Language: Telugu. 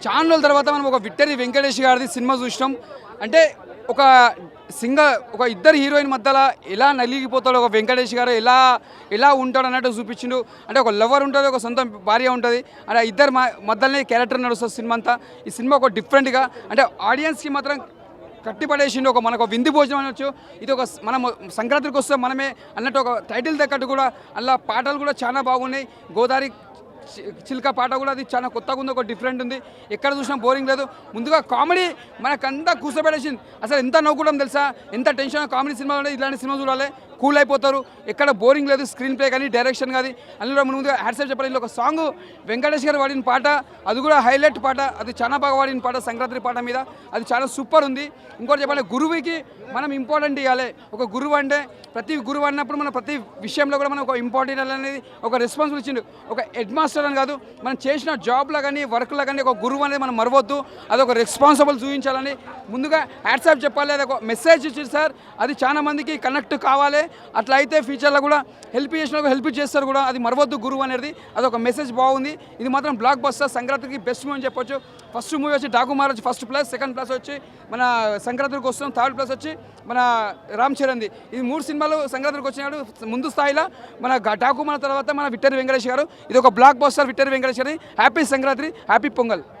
చాలా రోజుల తర్వాత మనం ఒక విక్టరీ వెంకటేష్ గారిది సినిమా చూసినాం. అంటే ఒక ఒక ఇద్దరు హీరోయిన్ మధ్యలో ఎలా నలిగిపోతాడో ఒక వెంకటేష్ గారు ఎలా ఉంటాడు అన్నట్టు చూపించిండు. అంటే ఒక లవర్ ఉంటుంది, ఒక సొంత భార్య ఉంటుంది, అంటే ఇద్దరు మధ్యలోనే క్యారెక్టర్ నడుస్తుంది సినిమా అంతా. ఈ సినిమా ఒక డిఫరెంట్గా అంటే ఆడియన్స్కి మాత్రం కట్టిపడేసిండు. ఒక విందు భోజనం అనొచ్చు. ఇది ఒక మనం సంక్రాంతికి వస్తే మనమే అన్నట్టు ఒక టైటిల్ తగ్గట్టు కూడా అలా పాటలు కూడా చాలా బాగున్నాయి. గోదావరి చిల్క పాట కూడా అది చాలా కొత్తగా ఉంది, ఒక డిఫరెంట్ ఉంది. ఎక్కడ చూసినా బోరింగ్ లేదు. ముందుగా కామెడీ మనకంతా కూర్చోబెట్టేసింది. అసలు ఎంత నవ్వుకోవడం తెలుసా, ఎంత టెన్షన్. కామెడీ సినిమాలో ఇలాంటి సినిమా చూడాలి, కూల్ అయిపోతారు. ఎక్కడ బోరింగ్ లేదు. స్క్రీన్ ప్లే కానీ డైరెక్షన్ కానీ అందులో ముందుగా హ్యాట్సాప్ చెప్పాలి. ఒక సాంగ్ వెంకటేష్ గారు వాడిన పాట, అది కూడా హైలైట్ పాట, అది చాలా బాగా వాడిన పాట సంక్రాంతి పాట మీద, అది చాలా సూపర్ ఉంది. ఇంకోటి చెప్పాలి, గురువుకి మనం ఇంపార్టెంట్ ఇవ్వాలి. ఒక గురువు అంటే ప్రతి గురువు అన్నప్పుడు మనం ప్రతి విషయంలో కూడా మనం ఒక ఇంపార్టెంట్ అనేది ఒక రెస్పాన్సిబుల్ ఇచ్చిండు. ఒక హెడ్ మాస్టర్ అని కాదు, మనం చేసిన జాబ్లో కానీ వర్క్లో కానీ ఒక గురువు అనేది మనం మరవద్దు, అదొక రెస్పాన్సిబుల్ చూపించాలని ముందుగా హ్యాట్సాప్ చెప్పాలి. అది ఒక మెసేజ్ ఇచ్చింది సార్. అది చాలా మందికి కనెక్ట్ కావాలి. అట్లా అయితే ఫ్యూచర్లో కూడా హెల్ప్ చేసిన హెల్ప్ చేస్తారు కూడా. అది మరవద్దు గురువు అనేది, అదొక మెసేజ్ బాగుంది. ఇది మాత్రం బ్లాక్ బస్టర్, సంక్రాంతికి బెస్ట్ మూవీ అని చెప్పొచ్చు. ఫస్ట్ మూవీ వచ్చి Daaku Maharaj first place, second place వచ్చి మన సంక్రాంతికి వస్తున్నాం, థర్డ్ ప్లేస్ వచ్చి మన రామ్ చరణ్ది. ఇది 3 సినిమాలు సంక్రాంతికి వచ్చినాడు ముందు స్థాయిలో. మన డాకు మన తర్వాత మన విక్టరీ వెంకటేష్ గారు. ఇది ఒక బ్లాక్ బస్టర్ విక్టరీ వెంకటేష్ గారి. Happy Sankranti, happy pongal.